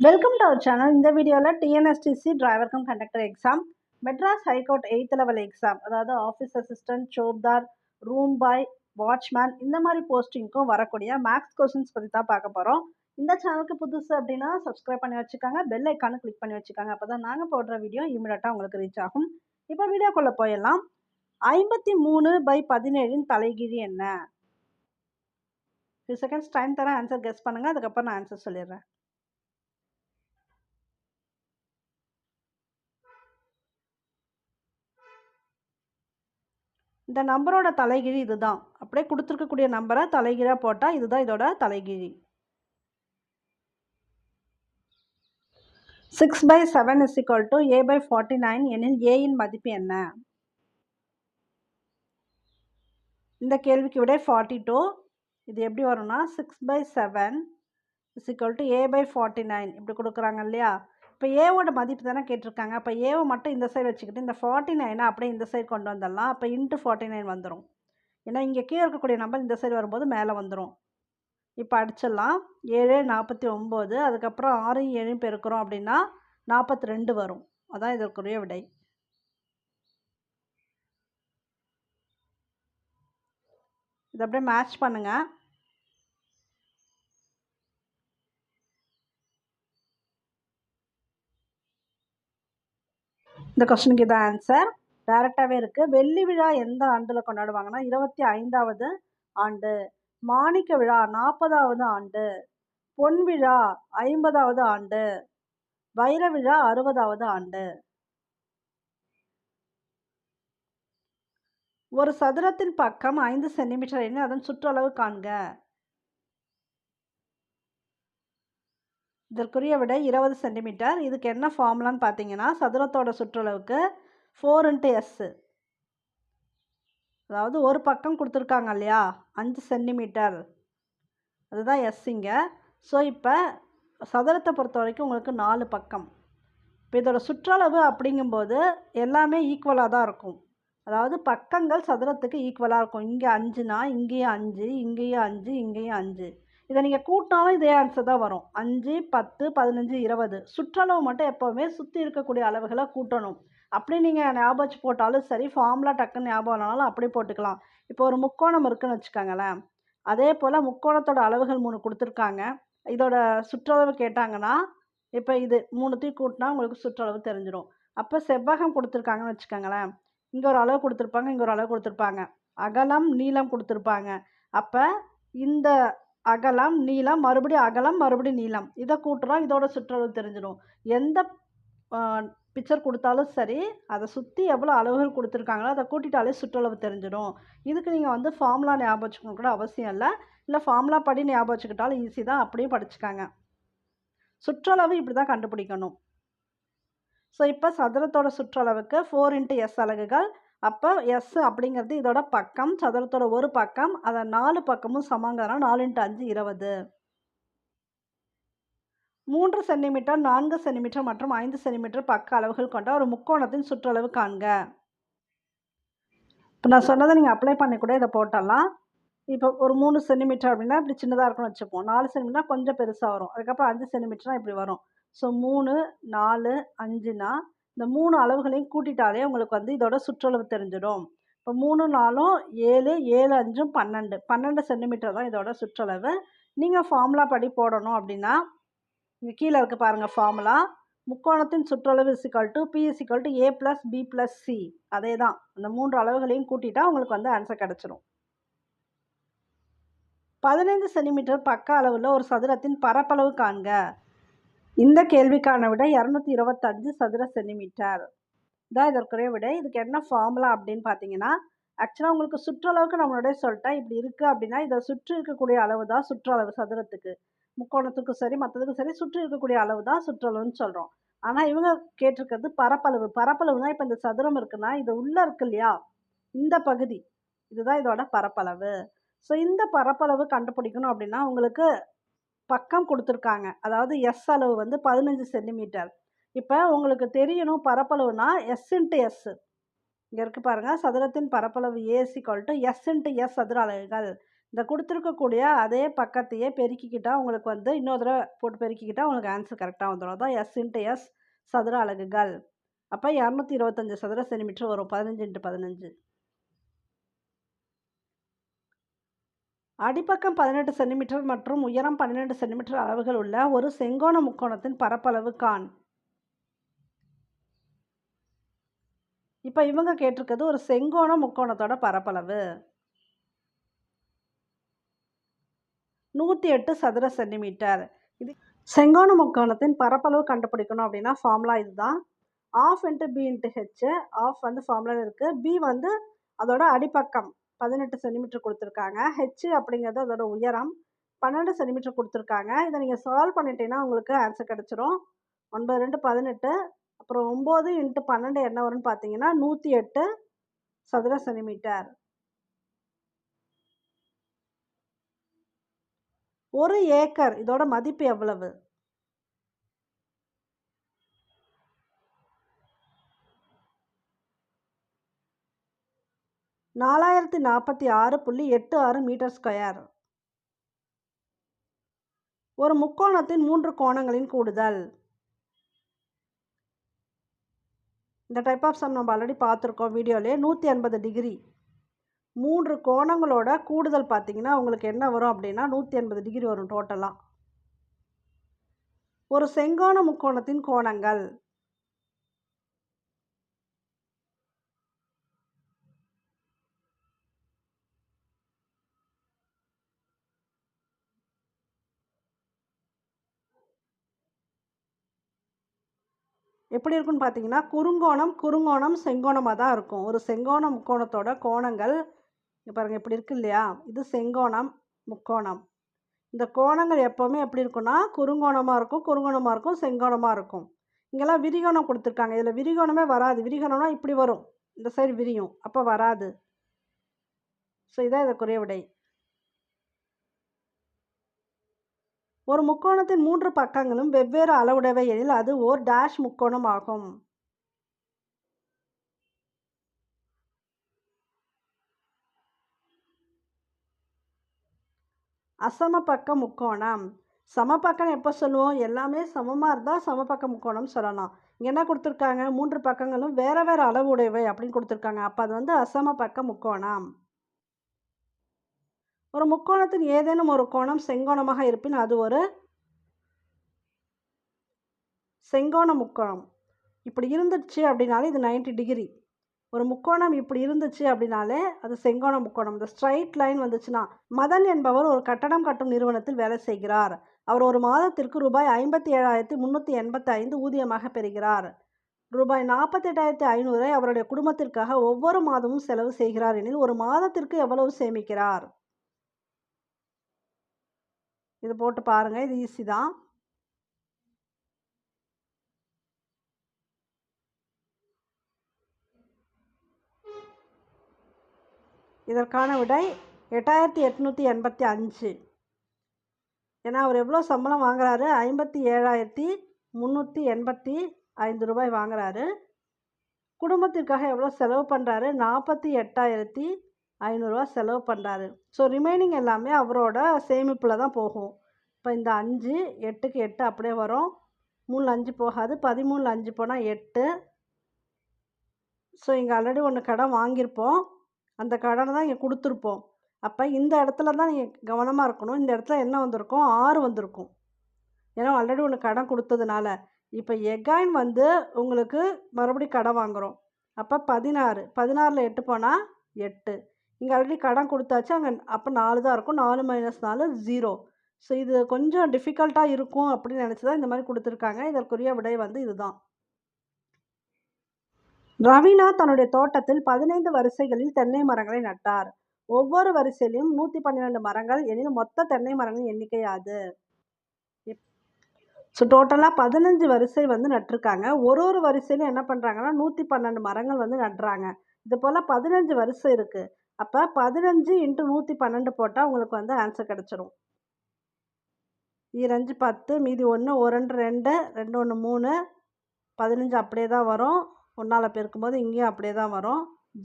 Welcome to our channel. இந்த வீடியோவில் TNSTC driver cum conductor exam, Madras high court 8th level exam, அதாவது office assistant, சோப்தார், room boy, watchman இந்த மாதிரி போஸ்டிங்க்கும் வரக்கூடிய மேக்ஸ் கொஸ்டின்ஸ் பற்றி தான் பார்க்க போகிறோம். இந்த சேனலுக்கு புதுசு அப்படின்னா சப்ஸ்கிரைப் பண்ணி வச்சுக்காங்க, பெல் ஐக்கானு கிளிக் பண்ணி வச்சுக்காங்க. அப்போ தான் நாங்கள் போடுற வீடியோ இமீடியட்டாக உங்களுக்கு ரீச் ஆகும். இப்போ வீடியோக்குள்ளே போயிடலாம். 53/17 தலைகீழி என்ன? 2 செகண்ட்ஸ் டைம் தரேன், ஆன்சர் கெஸ் பண்ணுங்கள். அதுக்கப்புறம் நான் ஆன்சர் சொல்லிடுறேன். இந்த நம்பரோட தலைகீழி இதுதான். அப்படியே கொடுத்துருக்கக்கூடிய நம்பரை தலைகீழாக போட்டால் இதுதான் இதோட தலைகீழி. 6/7 = a/49 எனில் ஏயின் மதிப்பு என்ன? இந்த கேள்விக்கு விட 42. இது எப்படி வரும்னா 6/7 = a/49 இப்படி கொடுக்குறாங்க இல்லையா? இப்போ ஏவோட மதிப்பு தானே கேட்டிருக்காங்க. அப்போ ஏவை மட்டும் இந்த சைடு வச்சுக்கிட்டு இந்த 49 அப்படியே இந்த சைடு கொண்டு வந்துடலாம். அப்போ இன்ட்டு 49 வந்துடும். ஏன்னா இங்கே கீழே இருக்கக்கூடிய நம்பர் இந்த சைடு வரும்போது மேலே வந்துடும். இப்போ அடிச்சிடலாம். 7 49, அதுக்கப்புறம் 6 7 பெருக்கிறோம் அப்படின்னா 42 வரும். அதான் இதற்குரிய விடை. இதை அப்படியே மேட்ச் பண்ணுங்க. இந்த கொஸ்டினுக்கு இதான் ஆன்சர். டைரக்டாகவே இருக்குது. வெள்ளி விழா எந்த ஆண்டில் கொண்டாடுவாங்கன்னா 25வது ஆண்டு, மாணிக்க விழா 40வது ஆண்டு, பொன் விழா 50வது ஆண்டு, வைர விழா 60வது ஆண்டு. ஒரு சதுரத்தின் பக்கம் 5 சென்டிமீட்டர் எனில் அதன் சுற்றளவு காண்க. இதற்குரிய விட 20 சென்டிமீட்டர். இதுக்கு என்ன ஃபார்முலான்னு பார்த்தீங்கன்னா, சதுரத்தோட சுற்றளவுக்கு 4x s, அதாவது ஒரு பக்கம் கொடுத்துருக்காங்க இல்லையா 5 சென்டிமீட்டர், அதுதான் எஸ் இங்கே. ஸோ இப்போ சதுரத்தை பொறுத்த வரைக்கும் உங்களுக்கு 4 பக்கம். இப்போ இதோட சுற்றளவு அப்படிங்கும்போது எல்லாமே ஈக்குவலாக தான் இருக்கும். அதாவது பக்கங்கள் சதுரத்துக்கு ஈக்குவலாக இருக்கும். இங்கே 5னா இங்கேயும் 5, இங்கேயும் 5, இங்கேயும் 5. இதை நீங்கள் கூட்டினாலும் இதே ஆன்சர் தான் வரும். 5 10 15 20. சுற்றளவு மட்டும் எப்போவுமே சுற்றி இருக்கக்கூடிய அளவுகளை கூட்டணும். அப்படி நீங்கள் ஞாபகம் வச்சு போட்டாலும் சரி, ஃபார்முலா டக்குன்னு ஞாபகம் இல்லைனாலும் அப்படி போட்டுக்கலாம். இப்போ ஒரு முக்கோணம் இருக்குதுன்னு வச்சுக்கோங்களேன். அதே போல் முக்கோணத்தோட அளவுகள் 3 கொடுத்துருக்காங்க. இதோட சுற்றளவு கேட்டாங்கன்னா இப்போ இது 3த்தையும் கூட்டினா உங்களுக்கு சுற்றளவு தெரிஞ்சிடும். அப்போ செவ்வகம் கொடுத்துருக்காங்கன்னு வச்சுக்கோங்களேன். இங்கே ஒரு அளவு கொடுத்துருப்பாங்க, இங்கே ஒரு அளவு கொடுத்துருப்பாங்க, அகலம் நீளம் கொடுத்துருப்பாங்க. அப்போ இந்த அகலம் நீளம் மறுபடியும் அகலம் மறுபடியும் நீளம் இதை கூட்டுறோம், இதோட சுற்றளவு தெரிஞ்சிடும். எந்த பிக்சர் கொடுத்தாலும் சரி, அதை சுற்றி எவ்வளோ அளவுகள் கொடுத்துருக்காங்களோ அதை கூட்டிட்டாலே சுற்றளவு தெரிஞ்சிடும். இதுக்கு நீங்கள் ஃபார்முலா ஞாபகம் வச்சுக்கணும் கூட அவசியம் இல்லை ஃபார்முலா படி ஞாபகம் வச்சுக்கிட்டாலும் ஈஸி தான். அப்படியே படிச்சுக்காங்க. சுற்றளவு இப்படி தான் கண்டுபிடிக்கணும். ஸோ இப்போ சதுரத்தோட சுற்றளவுக்கு 4x s அலகுகள். அப்போ எஸ் அப்படிங்கிறது இதோட பக்கம், சதுரத்தோட ஒரு பக்கம், அதை 4 பக்கமும் சமங்கிறனா 4 × 5 20. 3 சென்டிமீட்டர் 4 சென்டிமீட்டர் மற்றும் 5 சென்டிமீட்டர் பக்க அளவுகள் கொண்ட ஒரு முக்கோணத்தின் சுற்றளவு காண்க. இப்போ நான் சொன்னதை நீங்கள் அப்ளை பண்ணி கூட இதை போட்டலாம். இப்போ ஒரு 3 சென்டிமீட்டர் அப்படின்னா இப்படி சின்னதாக இருக்குன்னு வச்சுப்போம். 4 சென்டிமீட்டர் கொஞ்சம் பெருசாக வரும். அதுக்கப்புறம் 5 சென்டிமீட்டர்னா இப்படி வரும். ஸோ 3 4 5னா இந்த 3 அளவுகளையும் கூட்டிட்டாலே உங்களுக்கு இதோட சுற்றளவு தெரிஞ்சிடும். இப்போ 3 4 7 7 5 12 12 சென்டிமீட்டர் தான் இதோட சுற்றளவு. நீங்கள் ஃபார்முலா படி போடணும் அப்படின்னா இங்கே கீழே இருக்குது பாருங்கள் ஃபார்முலா. முக்கோணத்தின் சுற்றளவு P = A + B + C. அதே தான். அந்த 3 அளவுகளையும் கூட்டிட்டா உங்களுக்கு ஆன்சர் கிடச்சிடும். 15 சென்டிமீட்டர் பக்க அளவில் ஒரு சதுரத்தின் பரப்பளவு காண்க. இந்த கேள்விக்கான விடை 225 சதுர சென்டிமீட்டர் தான் இதற்குரிய விடை. இதுக்கு என்ன ஃபார்முலா அப்படின்னு பார்த்தீங்கன்னா, ஆக்சுவலாக உங்களுக்கு சுற்றளவுக்கு நம்மளுடைய சொல்லிட்டேன். இப்படி இருக்குது அப்படின்னா இதை சுற்றி இருக்கக்கூடிய அளவு தான் சுற்றளவு. சதுரத்துக்கு முக்கோணத்துக்கும் சரி மற்றதுக்கும் சரி சுற்றி இருக்கக்கூடிய அளவு தான் சுற்றளவுன்னு சொல்கிறோம். ஆனால் இவங்க கேட்டிருக்கிறது பரப்பளவு. பரப்பளவுனா இப்போ இந்த சதுரம் இருக்குன்னா இது உள்ளே இருக்கு இல்லையா, இந்த பகுதி இதுதான் இதோட பரப்பளவு. ஸோ இந்த பரப்பளவு கண்டுபிடிக்கணும் அப்படின்னா உங்களுக்கு பக்கம் கொடுத்துருக்காங்க. அதாவது எஸ் அளவு 15 சென்டிமீட்டர். இப்போ உங்களுக்கு தெரியணும் பரப்பளவுனா எஸ் × எஸ். இங்கே இருக்குது பாருங்கள், சதுரத்தின் பரப்பளவு A = S × S சதுர அலகுகள். இந்த கொடுத்துருக்கக்கூடிய அதே பக்கத்தையே பெருக்கிக்கிட்டால் உங்களுக்கு வந்து இன்னொரு தடவை போட்டு பெருக்கிக்கிட்டால் உங்களுக்கு ஆன்சர் கரெக்டாக வந்துடும். அதான் எஸ் இன்ட்டு எஸ் சதுர அலகுகள். அப்போ 225 சதுர சென்டிமீட்டர் வரும் 15 × 15. அடிப்பக்கம் 18 சென்டிமீட்டர் மற்றும் உயரம் 12 சென்டிமீட்டர் அளவுகள் உள்ள ஒரு செங்கோண முக்கோணத்தின் பரப்பளவு காண். இப்போ இவங்க கேட்டிருக்கிறது ஒரு செங்கோண முக்கோணத்தோட பரப்பளவு 108 சதுர சென்டிமீட்டர். இது செங்கோண முக்கோணத்தின் பரப்பளவு கண்டுபிடிக்கணும் அப்படின்னா ஃபார்முலா இதுதான். Half into b into h. Half வந்து ஃபார்முலாவில் இருக்குது. பி வந்து அதோட அடிப்பக்கம் 18 சென்டிமீட்டர் கொடுத்துருக்காங்க. ஹெச் அப்படிங்கிறது அதோட உயரம் 12 சென்டிமீட்டர் கொடுத்துருக்காங்க. இதை நீங்கள் சால்வ் பண்ணிட்டீங்கன்னா உங்களுக்கு ஆன்சர் கிடச்சிரும். 9 2 18. அப்புறம் 9 × 12 என்ன வரும்னு பார்த்தீங்கன்னா 108 சதுர சென்டிமீட்டர். 1 ஏக்கர் இதோட மதிப்பு எவ்வளவு? (4046.86 மீட்டர் ஸ்கொயர்). ஒரு முக்கோணத்தின் 3 கோணங்களின் கூடுதல். இந்த டைப் ஆஃப் சம் நம்ம ஆல்ரெடி பார்த்துருக்கோம் வீடியோலே. 180 டிகிரி 3 கோணங்களோட கூடுதல் பார்த்தீங்கன்னா உங்களுக்கு என்ன வரும் அப்படின்னா 180 டிகிரி வரும் டோட்டலாக. ஒரு செங்கோண முக்கோணத்தின் கோணங்கள். எப்படி இருக்குன்னு பார்த்தீங்கன்னா குறுங்கோணம் செங்கோணமாக தான் இருக்கும். ஒரு செங்கோண முக்கோணத்தோட கோணங்கள் பாருங்கள் இப்படி இருக்கு இல்லையா, இது செங்கோணம் முக்கோணம். இந்த கோணங்கள் எப்போவுமே எப்படி இருக்குன்னா குறுங்கோணமாக இருக்கும் செங்கோணமாக இருக்கும். இங்கெல்லாம் விரிகோணம் கொடுத்துருக்காங்க. இதில் விரிகோணமே வராது. விரிகோணம்னா இப்படி வரும், இந்த சைடு விரியும், அப்போ வராது. ஸோ இதான் இதற்குரிய விடை. ஒரு முக்கோணத்தின் 3 பக்கங்களும் வெவ்வேறு அளவுடையவை எனில் அது ஓர் டேஷ் முக்கோணம் ஆகும். அசமபக்க முக்கோணம். சமபக்கம் எப்போ சொல்லுவோம்? எல்லாமே சமமாக இருந்தால் சமபக்க முக்கோணம் சொல்லலாம். இங்கே என்ன கொடுத்துருக்காங்க? 3 பக்கங்களும் வேறு வேறு அளவுடையவை அப்படின்னு கொடுத்துருக்காங்க. அப்போ அது வந்து அசமபக்க முக்கோணம். ஒரு முக்கோணத்தின் ஏதேனும் ஒரு கோணம் செங்கோணமாக இருப்பின் அது ஒரு செங்கோண முக்கோணம். இப்படி இருந்துச்சு அப்படின்னாலே இது 90 டிகிரி. ஒரு முக்கோணம் இப்படி இருந்துச்சு அப்படின்னாலே அது செங்கோண முக்கோணம். இந்த ஸ்ட்ரைட் லைன் வந்துச்சுன்னா. மதன் என்பவர் ஒரு கட்டடம் கட்டும் நிறுவனத்தில் வேலை செய்கிறார். அவர் ஒரு மாதத்திற்கு ரூபாய் 57,385 ஊதியமாக பெறுகிறார். ரூபாய் 48,500 அவருடைய குடும்பத்திற்காக ஒவ்வொரு மாதமும் செலவு செய்கிறார் எனில் ஒரு மாதத்திற்கு எவ்வளவு சேமிக்கிறார்? இது போட்டு பாருங்கள், இது ஈஸி தான். இதற்கான விடை 8,885. ஏன்னா அவர் எவ்வளோ சம்பளம் வாங்குறாரு? 57,385 ரூபாய் வாங்குறாரு. குடும்பத்திற்காக எவ்வளோ செலவு பண்ணுறாரு? 48,500 செலவு பண்ணுறாரு. ஸோ ரிமைனிங் எல்லாமே அவரோட சேமிப்பில் தான் போகும். இப்போ இந்த 5 8க்கு 8 அப்படியே வரும். 3 5 போகாது. 13 5 போனால் 8. ஸோ இங்கே ஆல்ரெடி ஒன்று கடன் வாங்கியிருப்போம். அந்த கடனை தான் இங்கே கொடுத்துருப்போம். அப்போ இந்த இடத்துல தான் நீங்கள் கவனமாக இருக்கணும். இந்த இடத்துல என்ன வந்திருக்கும்? 6 வந்திருக்கும். ஏன்னா ஆல்ரெடி ஒன்று கடன் கொடுத்ததுனால. இப்போ எகைன் வந்து உங்களுக்கு மறுபடியும் கடன் வாங்குகிறோம். அப்போ 16 16ல் 8 போனால் 8. இங்கே ஆல்ரெடி கடன் கொடுத்தாச்சு. அங்கே அப்போ 4 தான் இருக்கும். 4 - 4 0. ஸோ இது கொஞ்சம் டிஃபிகல்ட்டாக இருக்கும் அப்படின்னு நினச்சி தான் இந்த மாதிரி கொடுத்துருக்காங்க. இதற்குரிய விடை வந்து இதுதான். ரவீனா தன்னுடைய தோட்டத்தில் 15 வரிசைகளில் தென்னை மரங்களை நட்டார். ஒவ்வொரு வரிசையிலும் 112 மரங்கள் எனில் மொத்த தென்னை மரங்களின் எண்ணிக்கை யாது? ஸோ டோட்டலாக 15 வரிசை வந்து நட்டிருக்காங்க. ஒரு வரிசையிலும் என்ன பண்ணுறாங்கன்னா 112 மரங்கள் வந்து நடுறாங்க. இது போல் 15 வரிசை இருக்குது. அப்போ 15 × 112 போட்டால் உங்களுக்கு வந்து ஆன்சர் கிடச்சிரும். 2 10, மீதி 1 1 2 2 1 3 15 அப்படியே தான் வரும். 1ஆல் பெருக்கும்போது இங்கேயும் அப்படியே தான் வரும்.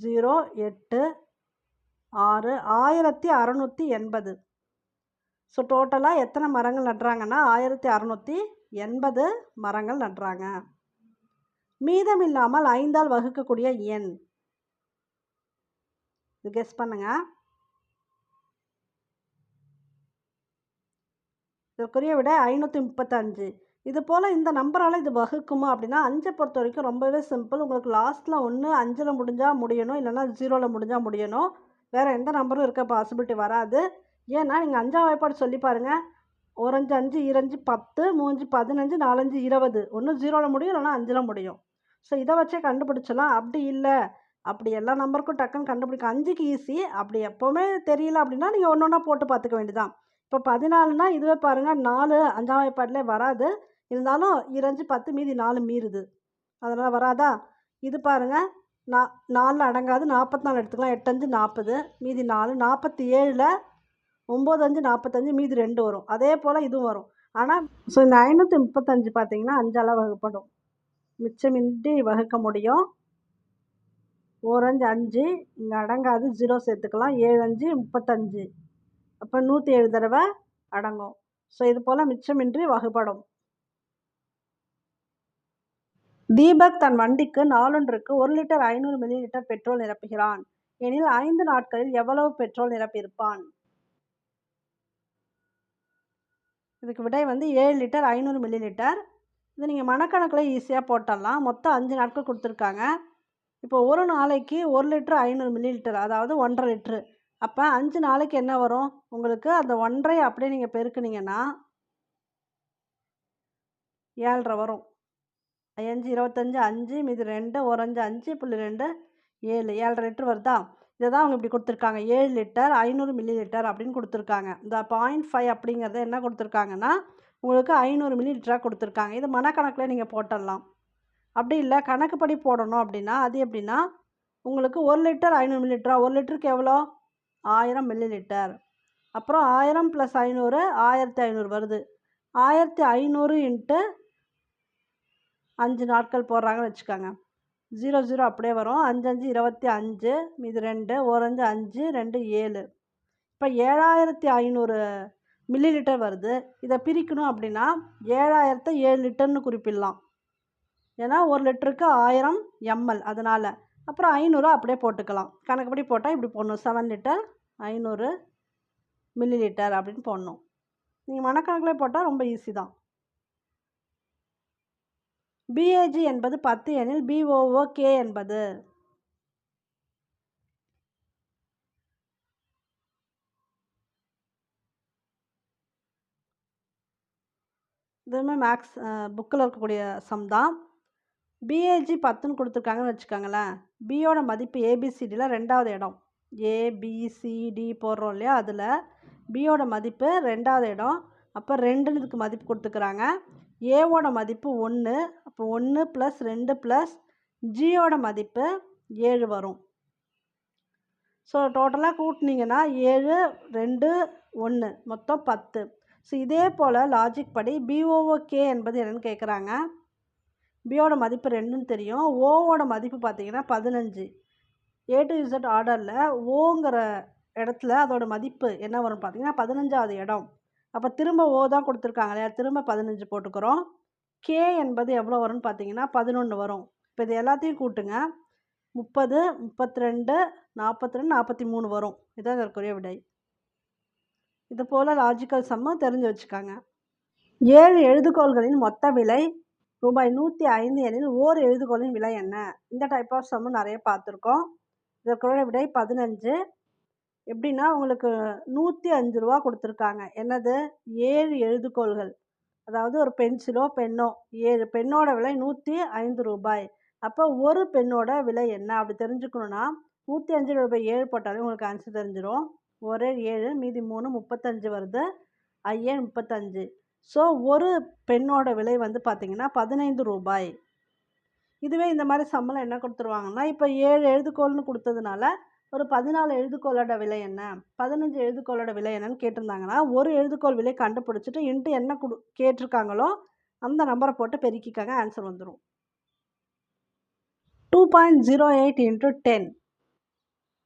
0 8 6 1680. ஸோ டோட்டலாக எத்தனை மரங்கள் நடுறாங்கன்னா 1680 மரங்கள் நடுறாங்க. மீதம் இல்லாமல் 5ஆல் வகுக்கக்கூடிய எண் இது கெஸ் பண்ணுங்க. இதற்குரிய விட 535. இது போல் இந்த நம்பரால் இது வகுக்குமா அப்படின்னா 5 பொறுத்த வரைக்கும் ரொம்பவே சிம்பிள். உங்களுக்கு லாஸ்ட்டில் ஒன்று 5ல் முடிஞ்சால் முடியணும், இல்லைன்னா 0ல் முடிஞ்சால் முடியணும். வேறு எந்த நம்பரும் இருக்க பாசிபிலிட்டி வராது. ஏன்னா நீங்கள் 5ஆம் வாய்ப்பாடு சொல்லி பாருங்கள். 1 5 5 2 5 10 3 15 4 5 20. ஒன்று 0ல் முடியும், இல்லைன்னா 5ல் முடியும். ஸோ இதை வச்சே கண்டுபிடிச்சலாம். அப்படி இல்லை, அப்படி எல்லா நம்பருக்கும் டக்குன்னு கண்டுபிடிக்க 5க்கு ஈஸி. அப்படி எப்போவுமே தெரியல அப்படின்னா நீங்கள் ஒன்று ஒன்றா போட்டு பார்த்துக்க வேண்டியதான். இப்போ 14னா இதுவே பாருங்கள் 4 5ஆம் வாய்ப்பாட்டிலே வராது. இருந்தாலும் 2 5 10 மீதி 4 மீறுது, அதனால் வராதா. இது பாருங்கள் 4ல் அடங்காது, 44 எடுத்துக்கலாம். 8 5 40 மீதி 4 47ல் 9 5 45 மீதி 2 வரும். அதே போல் இதுவும் வரும். ஆனால் ஸோ இந்த 535 பார்த்தீங்கன்னா 5ஆல் வகுப்படும், மிச்சமின்றி வகுக்க முடியும். 1 5 5 இங்கே அடங்காது, 0 சேர்த்துக்கலாம். 7 5 35. அப்போ 107 தடவை அடங்கும். ஸோ இது போல் மிச்சமின்றி வகுப்படும். தீபக் தன் வண்டிக்கு நாளொன்றுக்கு 1 லிட்டர் 500 மில்லிலிட்டர் பெட்ரோல் நிரப்புகிறான் எனில் 5 நாட்களில் எவ்வளவு பெட்ரோல் நிரப்பியிருப்பான்? இதுக்கு விடை வந்து 7 லிட்டர் 500 மில்லிலிட்டர். இது நீங்கள் மனக்கணக்கில் ஈஸியாக போட்டுடலாம். மொத்தம் 5 நாட்கள் கொடுத்துருக்காங்க. இப்போ ஒரு நாளைக்கு 1 லிட்டர் 500 மில்லிலிட்டர், அதாவது 1.5 லிட்ரு. அப்போ 5 நாளைக்கு என்ன வரும் உங்களுக்கு? அந்த 1.5 அப்படியே நீங்கள் பெருக்குனீங்கன்னா 7.5 வரும். 5 25 5 மீதி 2 1 5 5.2 7 7.5 லிட்டர் வருதா? இதை தான் அவங்க இப்படி கொடுத்துருக்காங்க. 7 லிட்டர் 500 மில்லிலிட்டர் அப்படின்னு கொடுத்துருக்காங்க. இந்த 0.5 அப்படிங்கிறத என்ன கொடுத்துருக்காங்கன்னா உங்களுக்கு 500 மில்லிலிட்டராக கொடுத்துருக்காங்க. இது மனக்கணக்கில் நீங்கள் போட்டுடலாம். அப்படி இல்லை கணக்குப்படி போடணும் அப்படின்னா அது எப்படின்னா உங்களுக்கு 1 லிட்டர் 500 மில்லிலிட்டரா? 1 லிட்டருக்கு எவ்வளோ? 1000 மில்லிலிட்டர். அப்புறம் 1000 + 500 1500 வருது. 1500 இன்ட்டு 5 நாட்கள் போடுறாங்கன்னு வச்சுக்கோங்க. 0 0 அப்படியே வரும். 5 5 25 மீதி 2 1 5 5 2 7. இப்போ 7500 மில்லிலிட்டர் வருது. இதை பிரிக்கணும் அப்படின்னா 7000 7 லிட்டர்னு குறிப்பிடலாம். ஏன்னா 1 லிட்டருக்கு 1000 ml, அதனால். அப்புறம் 500 அப்படியே போட்டுக்கலாம். கணக்குப்படி போட்டால் இப்படி போடணும். 7 லிட்டர் 500 மில்லிலிட்டர் அப்படின்னு போடணும். நீங்கள் மனக்கணக்கில் போட்டால் ரொம்ப ஈஸி தான். BAG என்பது 10 எனில் BOOK என்பது? இதுவுமே மேக்ஸ் புக்கில் இருக்கக்கூடிய சம் தான். BAG 10ன்னு கொடுத்துருக்காங்கன்னு வச்சுக்கோங்களேன். பியோட மதிப்பு ABCDயில் 2வது இடம். ABCD போடுறோம் இல்லையா, அதில் பியோட மதிப்பு 2வது இடம். அப்போ 2ன்னு இதுக்கு மதிப்பு கொடுத்துக்கிறாங்க. ஏவோட மதிப்பு 1. அப்போ 1 + 2 + ஜியோட மதிப்பு 7 வரும். ஸோ டோட்டலாக கூட்டினீங்கன்னா 7 2 1 மொத்தம் 10. ஸோ இதே போல் லாஜிக் படி BOOK என்பது என்னென்னு கேட்குறாங்க. பியோட மதிப்பு 2ன்னு தெரியும். ஓவோட மதிப்பு பார்த்தீங்கன்னா 15. A to Z ஆர்டரில் ஓங்கிற இடத்துல அதோட மதிப்பு என்ன வரும் பார்த்தீங்கன்னா 15வது இடம். அப்போ திரும்ப ஓ தான் கொடுத்துருக்காங்க இல்லையா, திரும்ப 15 போட்டுக்கிறோம். K என்பது எவ்வளோ வரும்னு பார்த்தீங்கன்னா 11 வரும். இப்போ இது எல்லாத்தையும் கூட்டுங்க. 30 32 42 43 வரும். இதுதான் இதற்குரிய விடை. இது போல் லாஜிக்கல் சம்மு தெரிஞ்சு வச்சுக்காங்க. 7 எழுதுகோள்களின் மொத்த விலை ரூபாய் 105 எனில் ஓர் எழுதுகோளின் விலை என்ன? இந்த டைப் ஆஃப் சம்மு நிறைய பார்த்துருக்கோம். இதற்குரிய விடை 15. எப்படின்னா உங்களுக்கு 105 ரூபா கொடுத்துருக்காங்க. என்னது? 7 எழுதுகோள்கள், அதாவது ஒரு பென்சிலோ பென்னோ 7 பெண்ணோட விலை 105 ரூபாய். அப்போ ஒரு பெண்ணோட விலை என்ன அப்படி தெரிஞ்சுக்கணுன்னா 105 7 போட்டாலே உங்களுக்கு ஆன்சர் தெரிஞ்சிடும். ஒரு 7 மீதி 3 35 வருது. 35. ஸோ ஒரு பெண்ணோட விலை வந்து பார்த்திங்கன்னா 15 ரூபாய். இதுவே இந்த மாதிரி சம்பளம் என்ன கொடுத்துருவாங்கன்னா இப்போ 7 எழுதுகோள்னு கொடுத்ததுனால ஒரு 14 எழுதுகோளோட விலை என்ன, 15 எழுதுகோளோட விலை என்னன்னு கேட்டிருந்தாங்கன்னா ஒரு எழுதுகோள் விலை கண்டுபிடிச்சிட்டு இன்ட்டு என்ன கேட்டிருக்காங்களோ அந்த நம்பரை போட்டு பெருக்கிக்காங்க, ஆன்சர் வந்துடும். 2.08 × 10.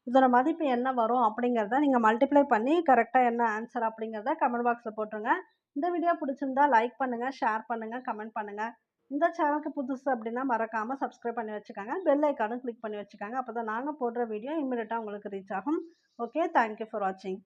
இதோட மதிப்பு என்ன வரும் அப்படிங்கிறத நீங்கள் மல்டிப்ளை பண்ணி கரெக்டாக என்ன ஆன்சர் அப்படிங்கிறத கமெண்ட் பாக்ஸில் போட்டுருங்க. இந்த வீடியோ பிடிச்சிருந்தா லைக் பண்ணுங்கள், ஷேர் பண்ணுங்கள், கமெண்ட் பண்ணுங்கள். இந்த சேனலுக்கு புதுசு அப்படின்னா மறக்காமல் சப்ஸ்கிரைப் பண்ணி வச்சுக்கோங்க. பெல் ஐக்கானும் கிளிக் பண்ணி வச்சுக்கோங்க. அப்போ தான் நாங்கள் போடுற வீடியோ இம்மிடியட்டாக உங்களுக்கு ரீச் ஆகும். ஓகே, தேங்க்யூ ஃபார் வாட்சிங்.